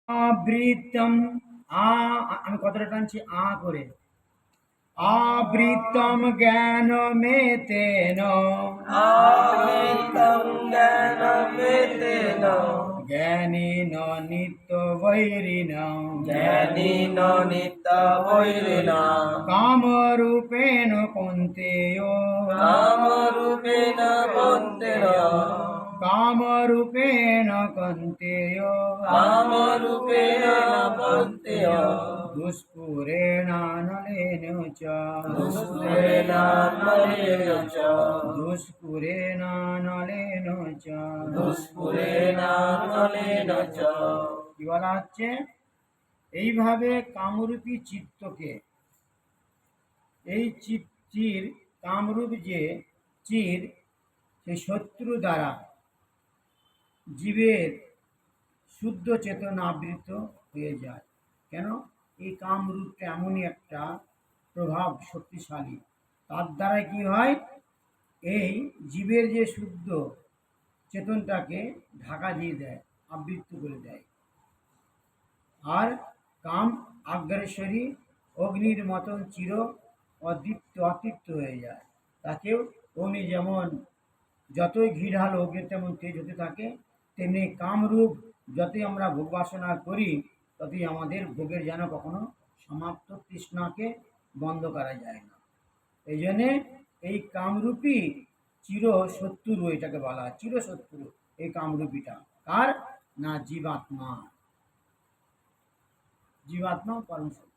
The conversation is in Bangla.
আবৃতম আমি কতটা টানছি করে আবৃতম জ্ঞানমেতেন आवृतं ज्ञानमेतेन জ্ঞানেন নিত্যবৈরিণ ज्ञानेन नित्यवैरिणा কামরূপেণ কৌন্তেয় कामरूपेण कौन्तेय কামরূপেণ কৌন্তেয় कामरूपेण कौन्तेय দুষ্পুরেণানলেন চ दुष्पुरेणानलेन च দুষ্পুরেণানলেন চ दुष्पुरेणानलेन च কি বলা হচ্ছে? এইভাবে কামরূপী চিত্তকে, এই চির কামরূপ যে চির, সেই শত্রু দ্বারা জীবের শুদ্ধ চেতনা আবৃত হয়ে যায়। কেন? এই কামরূপটা এমনই একটা প্রভাব শক্তিশালী, তার দ্বারা কি হয়, এই জীবের যে শুদ্ধ চেতনটাকে ঢাকা দিয়ে দেয়, আবৃত করে দেয়। আর কাম আগ্রেসরী অগ্নির মতন চির অতৃপ্ত হয়ে যায়। তাকেও অগ্নি যেমন যতই ঘি ঢালো অগ্নি তেমন তেজ হতে থাকে, তেমনি কামরূপ যতই আমরা ভোগ বাসনা করি ততই আমাদের ভোগের যেন কখনো সমাপ্ত তৃষ্ণাকে বন্ধ করা যায় না। এই জন্যে এই কামরূপী চির শত্রু, এটাকে বলা হয় চির শত্রু। এই কামরূপীটা কার? না জীবাত্মা, জীবাত্মা পরম শত্রু।